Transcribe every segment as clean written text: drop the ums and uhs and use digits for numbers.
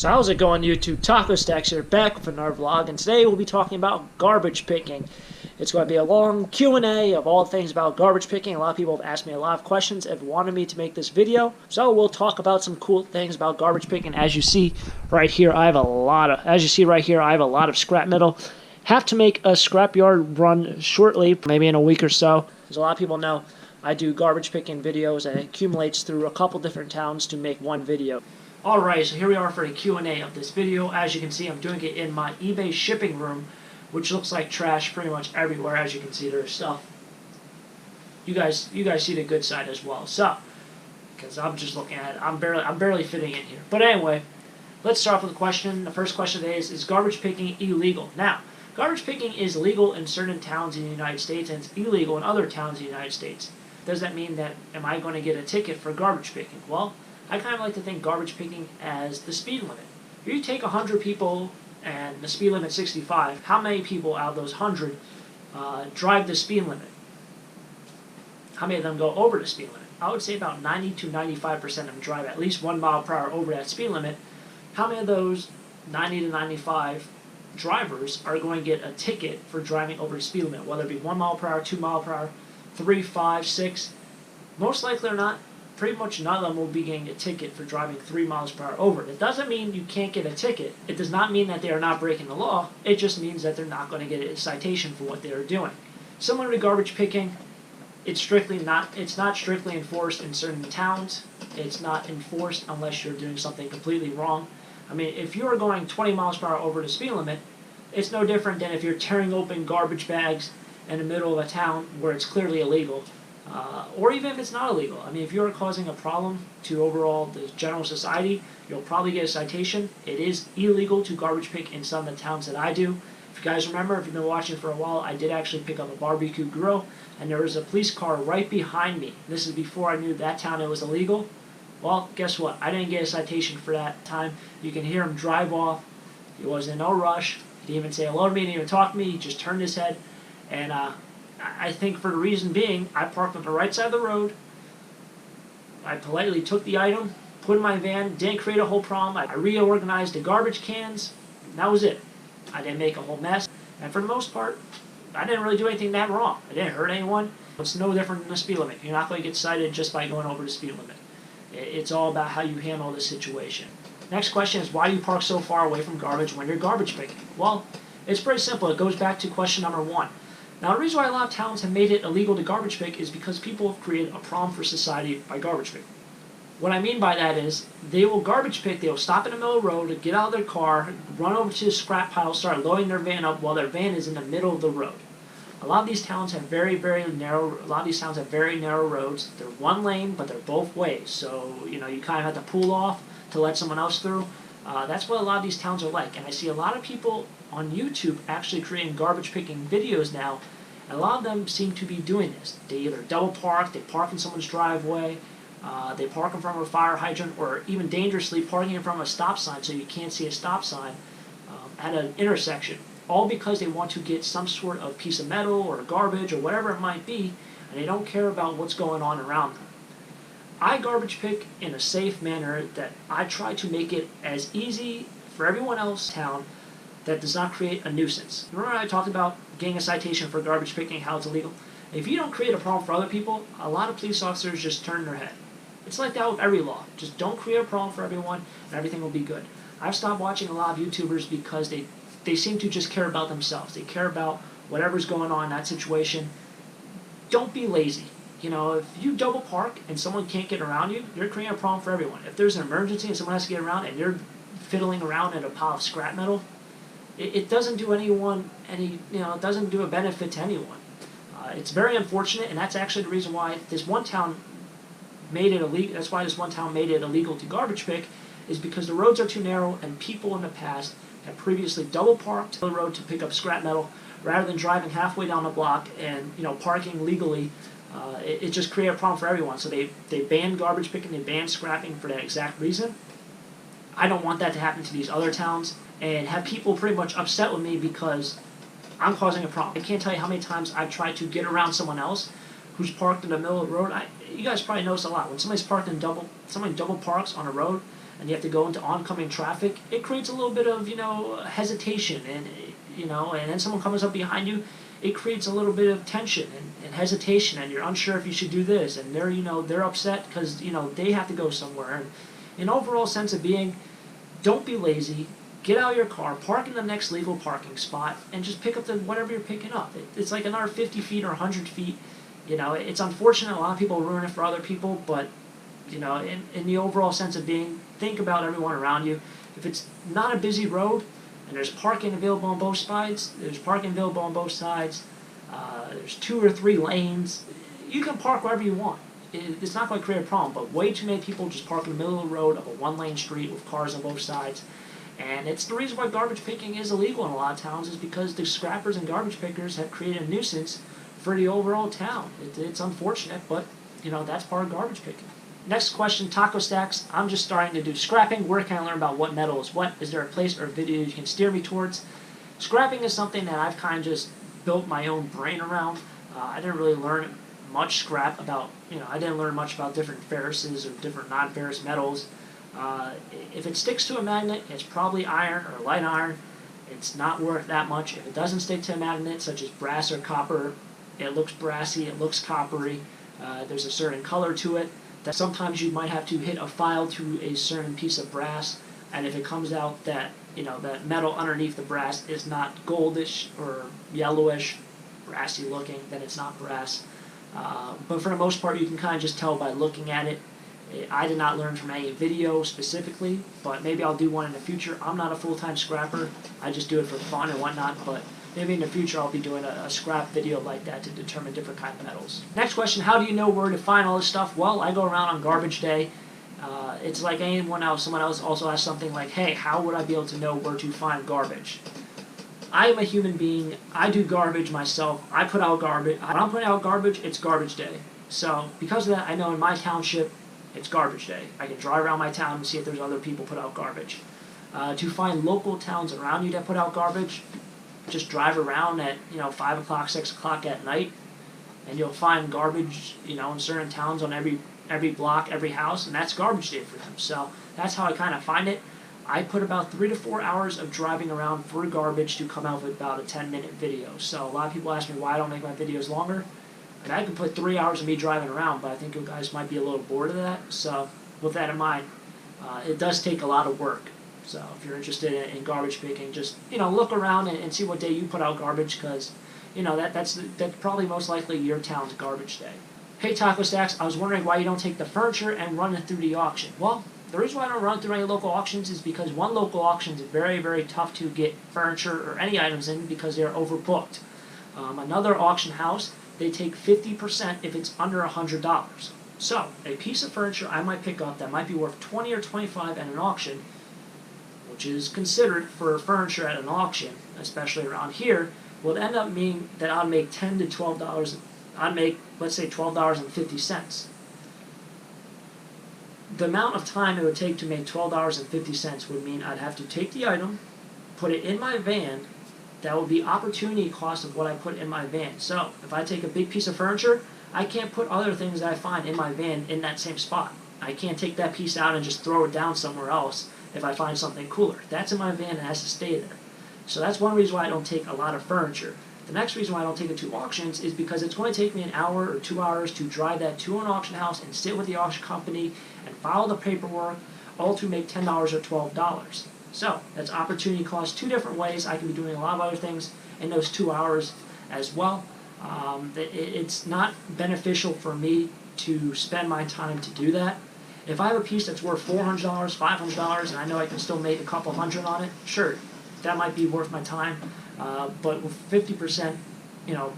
So how's it going, YouTube? Taco Stacks here, back with another vlog, and today we'll be talking about garbage picking. It's going to be a long Q&A of all things about garbage picking. A lot of people have asked me a lot of questions and wanted me to make this video, so we'll talk about some cool things about garbage picking. As you see right here, I have a lot of scrap metal. Have to make a scrapyard run shortly, maybe in a week or so. As a lot of people know, I do garbage picking videos, and it accumulates through a couple different towns to make one video. Alright, so here we are for a Q&A of this video. As you can see, I'm doing it in my eBay shipping room, which looks like trash pretty much everywhere. As you can see, there's stuff. You guys see the good side as well. So, because I'm just looking at it, I'm barely fitting in here. But anyway, let's start off with a question. The first question today is garbage picking illegal? Now, garbage picking is legal in certain towns in the United States, and it's illegal in other towns in the United States. Does that mean that, am I going to get a ticket for garbage picking? Well, I kind of like to think garbage picking as the speed limit. If you take 100 people and the speed limit 65, how many people out of those 100 drive the speed limit? How many of them go over the speed limit? I would say about 90 to 95% of them drive at least 1 mile per hour over that speed limit. How many of those 90 to 95 drivers are going to get a ticket for driving over the speed limit, whether it be 1 mile per hour, 2 mile per hour, 3, 5, 6? Most likely or not, pretty much none of them will be getting a ticket for driving 3 miles per hour over. It doesn't mean you can't get a ticket. It does not mean that they are not breaking the law. It just means that they're not going to get a citation for what they are doing. Similar to garbage picking, it's not strictly enforced in certain towns. It's not enforced unless you're doing something completely wrong. I mean, if you're going 20 miles per hour over the speed limit, it's no different than if you're tearing open garbage bags in the middle of a town where it's clearly illegal. Or even if it's not illegal. I mean, if you're causing a problem to overall the general society, you'll probably get a citation. It is illegal to garbage pick in some of the towns that I do. If you guys remember, if you've been watching for a while, I did actually pick up a barbecue grill, and there was a police car right behind me. This is before I knew that town it was illegal. Well, guess what? I didn't get a citation for that time. You can hear him drive off. He was in no rush. He didn't even say hello to me, he didn't even talk to me. He just turned his head, and I think for the reason being, I parked on the right side of the road. I politely took the item, put it in my van, didn't create a whole problem. I reorganized the garbage cans, and that was it. I didn't make a whole mess, and for the most part, I didn't really do anything that wrong. I didn't hurt anyone. It's no different than the speed limit. You're not going to get cited just by going over the speed limit. It's all about how you handle the situation. Next question is, why do you park so far away from garbage when you're garbage picking? Well, it's pretty simple. It goes back to question number 1. Now, the reason why a lot of towns have made it illegal to garbage pick is because people have created a problem for society by garbage picking. What I mean by that is, they will garbage pick, they will stop in the middle of the road, get out of their car, run over to the scrap pile, start loading their van up while their van is in the middle of the road. A lot of these towns have very narrow roads. They're one lane, but they're both ways. So, you kind of have to pull off to let someone else through. That's what a lot of these towns are like. And I see a lot of people on YouTube actually creating garbage picking videos now, and a lot of them seem to be doing this. They either double park, they park in someone's driveway, they park in front of a fire hydrant, or even dangerously parking in front of a stop sign so you can't see a stop sign at an intersection, all because they want to get some sort of piece of metal or garbage or whatever it might be, and they don't care about what's going on around them. I garbage pick in a safe manner that I try to make it as easy for everyone else in town that does not create a nuisance. Remember I talked about getting a citation for garbage picking, how it's illegal? If you don't create a problem for other people, a lot of police officers just turn their head. It's like that with every law. Just don't create a problem for everyone, and everything will be good. I've stopped watching a lot of YouTubers because they seem to just care about themselves. They care about whatever's going on in that situation. Don't be lazy. If you double park and someone can't get around you, you're creating a problem for everyone. If there's an emergency and someone has to get around and you're fiddling around in a pile of scrap metal, it doesn't do anyone it doesn't do a benefit to anyone. It's very unfortunate, and that's actually the reason why this one town made it illegal. That's why this one town made it illegal to garbage pick, is because the roads are too narrow, and people in the past have previously double parked the road to pick up scrap metal rather than driving halfway down the block and parking legally. It just created a problem for everyone. So they banned garbage picking, they banned scrapping for that exact reason. I don't want that to happen to these other towns and have people pretty much upset with me because I'm causing a problem. I can't tell you how many times I've tried to get around someone else who's parked in the middle of the road. you guys probably notice a lot when somebody double parks on a road, and you have to go into oncoming traffic. It creates a little bit of hesitation, and and then someone comes up behind you. It creates a little bit of tension and hesitation, and you're unsure if you should do this, and they're upset because they have to go somewhere. And an overall sense of being, don't be lazy. Get out of your car, park in the next legal parking spot, and just pick up whatever you're picking up. It's like another 50 feet or 100 feet. It's unfortunate. A lot of people ruin it for other people, but in the overall sense of being, think about everyone around you. If it's not a busy road and there's parking available on both sides, there's 2 or 3 lanes, you can park wherever you want. It's not going to create a problem, but way too many people just park in the middle of the road of a 1-lane street with cars on both sides. And it's the reason why garbage picking is illegal in a lot of towns, is because the scrappers and garbage pickers have created a nuisance for the overall town. It's unfortunate, but that's part of garbage picking. Next question, Taco Stacks. I'm just starting to do scrapping. Where can I learn about what metal is what? Is there a place or a video you can steer me towards? Scrapping is something that I've kind of just built my own brain around. I didn't really learn much scrap about, I didn't learn much about different ferruses or different non-ferrous metals. If it sticks to a magnet, it's probably iron or light iron. It's not worth that much. If it doesn't stick to a magnet, such as brass or copper, it looks brassy, it looks coppery, there's a certain color to it, that sometimes you might have to hit a file to a certain piece of brass, and if it comes out that, that metal underneath the brass is not goldish or yellowish, brassy looking, then it's not brass. But for the most part, you can kind of just tell by looking at it. I did not learn from any video specifically, but maybe I'll do one in the future. I'm not a full-time scrapper. I just do it for fun and whatnot, but maybe in the future I'll be doing a scrap video like that to determine different kind of metals. Next question, how do you know where to find all this stuff? Well, I go around on garbage day. It's like anyone else. Someone else also asked something like, hey, how would I be able to know where to find garbage? I am a human being. I do garbage myself. I put out garbage. When I'm putting out garbage, it's garbage day. So because of that, I know in my township, it's garbage day. I can drive around my town and see if there's other people put out garbage. To find local towns around you that put out garbage, just drive around at 5 o'clock, 6 o'clock at night, and you'll find garbage in certain towns on every block, every house, and that's garbage day for them. So that's how I kind of find it. I put about 3 to 4 hours of driving around for garbage to come out with about a 10-minute video. So a lot of people ask me why I don't make my videos longer. And I can put 3 hours of me driving around, but I think you guys might be a little bored of that. So with that in mind, it does take a lot of work. So if you're interested in garbage picking, just look around and see what day you put out garbage, because that's probably most likely your town's garbage day. Hey Taco Stacks, I was wondering why you don't take the furniture and run it through the auction. Well, the reason why I don't run through any local auctions is because one local auction is very, very tough to get furniture or any items in because they're overbooked. Another auction house, they take 50% if it's under $100. So a piece of furniture I might pick up that might be worth $20 or $25 at an auction, which is considered for furniture at an auction, especially around here, will end up meaning that I'll make $10 to $12. I'd make, let's say, $12.50. The amount of time it would take to make $12.50 would mean I'd have to take the item, put it in my van. That would be opportunity cost of what I put in my van. So if I take a big piece of furniture, I can't put other things that I find in my van in that same spot. I can't take that piece out and just throw it down somewhere else if I find something cooler. If that's in my van, it has to stay there. So that's one reason why I don't take a lot of furniture. The next reason why I don't take it to auctions is because it's going to take me an hour or 2 hours to drive that to an auction house and sit with the auction company and file the paperwork, all to make $10 or $12. So that's opportunity cost 2 different ways. I can be doing a lot of other things in those 2 hours as well. It's not beneficial for me to spend my time to do that. If I have a piece that's worth $400, $500, and I know I can still make a couple hundred on it, sure, that might be worth my time. But with 50%,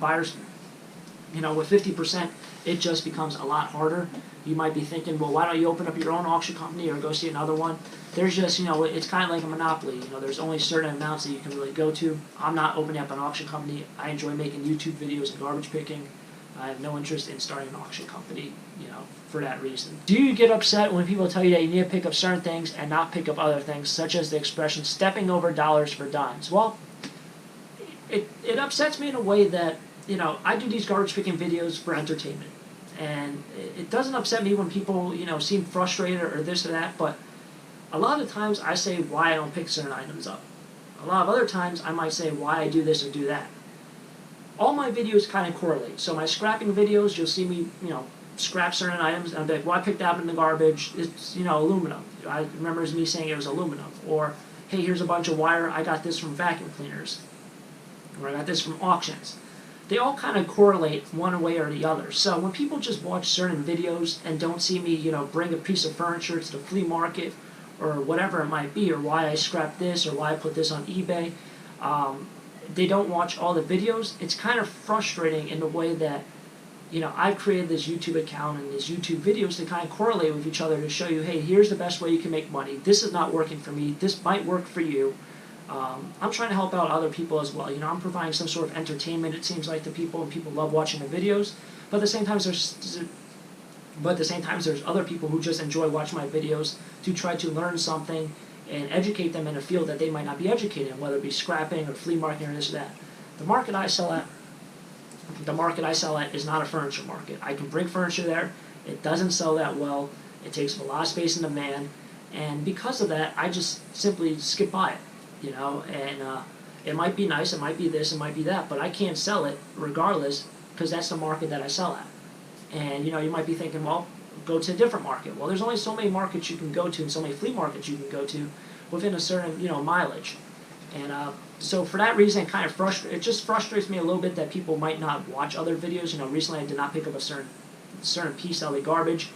buyers, with 50%, it just becomes a lot harder. You might be thinking, well, why don't you open up your own auction company or go see another one? There's just, it's kind of like a monopoly. There's only certain amounts that you can really go to. I'm not opening up an auction company. I enjoy making YouTube videos and garbage picking. I have no interest in starting an auction company, for that reason. Do you get upset when people tell you that you need to pick up certain things and not pick up other things, such as the expression stepping over dollars for dimes? Well, it upsets me in a way that, I do these garbage picking videos for entertainment. And it doesn't upset me when people, seem frustrated or this or that, but a lot of times I say why I don't pick certain items up. A lot of other times I might say why I do this or do that. All my videos kind of correlate. So my scrapping videos, you'll see me, scrap certain items, and I'll be like, well, I picked that up in the garbage. It's, aluminum. I remember me saying it was aluminum. Or, hey, here's a bunch of wire. I got this from vacuum cleaners. Or I got this from auctions. They all kind of correlate one way or the other. So when people just watch certain videos and don't see me, bring a piece of furniture to the flea market or whatever it might be, or why I scrapped this or why I put this on eBay, they don't watch all the videos. It's kind of frustrating in the way that, I've created this YouTube account and these YouTube videos to kind of correlate with each other to show you, hey, here's the best way you can make money. This is not working for me. This might work for you. I'm trying to help out other people as well. I'm providing some sort of entertainment, it seems like, to people, and people love watching the videos. But at the same time, there's other people who just enjoy watching my videos to try to learn something and educate them in a field that they might not be educated in, whether it be scrapping or flea marketing or this or that. The market I sell at is not a furniture market. I can bring furniture there. It doesn't sell that well. It takes up a lot of space in the van, and because of that, I just simply skip by it. And it might be nice, it might be this, it might be that, but I can't sell it regardless because that's the market that I sell at. And, you might be thinking, well, go to a different market. Well, there's only so many markets you can go to and so many flea markets you can go to within a certain, mileage. And so for that reason, it just frustrates me a little bit that people might not watch other videos. Recently I did not pick up a certain piece out of the garbage.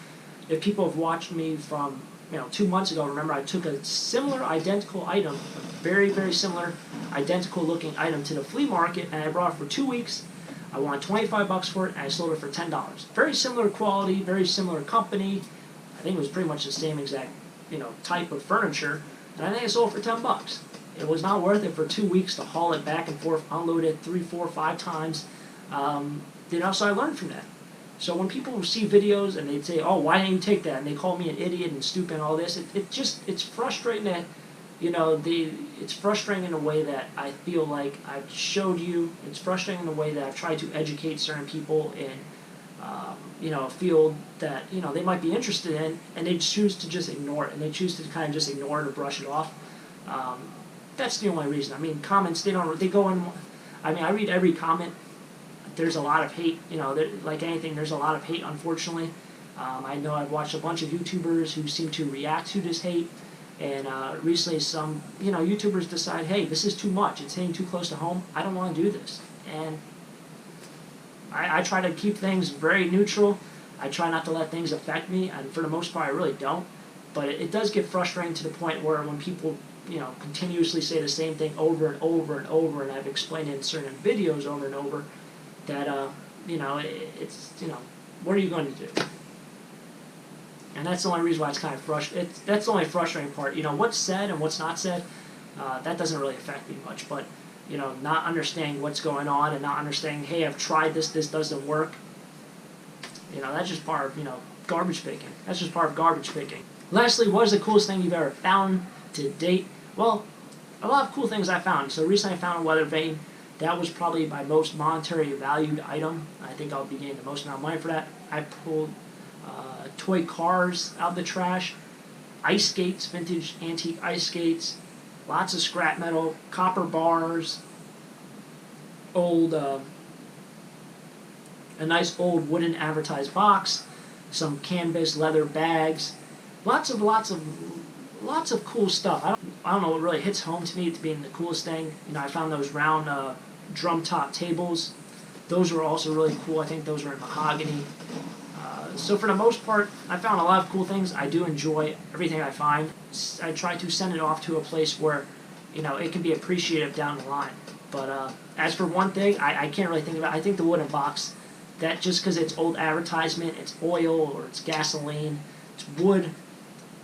If people have watched me from 2 months ago, remember I took a similar identical item, a very, very similar identical looking item to the flea market, and I brought it for 2 weeks. I wanted $25 for it, and I sold it for $10. Very similar quality, very similar company. I think it was pretty much the same exact, type of furniture, and I think I sold it for $10. It was not worth it for 2 weeks to haul it back and forth, unload it 3, 4, 5 times. So I learned from that. So when people see videos and they say, oh, why didn't you take that? And they call me an idiot and stupid and all this, it's frustrating that, it's frustrating in a way that I feel like I've showed you. It's frustrating in a way that I've tried to educate certain people in, a field that, they might be interested in, and they choose to just ignore it, and they choose to kind of just ignore it or brush it off. That's the only reason. Comments, they go in, I read every comment. There's a lot of hate, like anything, there's a lot of hate, unfortunately. I know I've watched a bunch of YouTubers who seem to react to this hate, and recently some, YouTubers decide, hey, this is too much, it's hitting too close to home, I don't want to do this. And I try to keep things very neutral. I try not to let things affect me, and for the most part I really don't. But it does get frustrating to the point where when people, continuously say the same thing over and over and over, and I've explained it in certain videos over and over, that, it's, what are you going to do? And that's the only reason why it's kind of frustrating. That's the only frustrating part. What's said and what's not said, that doesn't really affect me much. But, not understanding what's going on and not understanding, hey, I've tried this doesn't work. That's just part of, garbage picking. That's just part of garbage picking. Lastly, what is the coolest thing you've ever found to date? Well, a lot of cool things I found. So recently I found a weather vane. That was probably my most monetary valued item. I think I'll be getting the most amount of money for that. I pulled toy cars out of the trash, ice skates, vintage antique ice skates, lots of scrap metal, copper bars, a nice old wooden advertised box, some canvas leather bags, lots of cool stuff. I don't know what really hits home to me to being the coolest thing. I found those round drum top tables. Those were also really cool. I think those were in mahogany. So for the most part, I found a lot of cool things. I do enjoy everything I find. I try to send it off to a place where, it can be appreciated down the line. But as for one thing, I can't really think about it. I think the wooden box, that just because it's old advertisement, it's oil or it's gasoline, it's wood,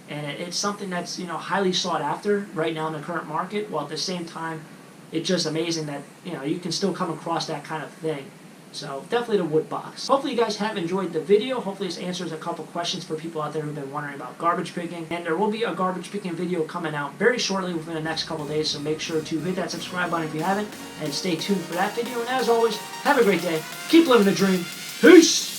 and it's something that's, highly sought after right now in the current market, while at the same time, it's just amazing that, you can still come across that kind of thing. So definitely the wood box. Hopefully you guys have enjoyed the video. Hopefully this answers a couple questions for people out there who've been wondering about garbage picking. And there will be a garbage picking video coming out very shortly within the next couple days, so make sure to hit that subscribe button if you haven't, and stay tuned for that video. And as always, have a great day. Keep living the dream. Peace!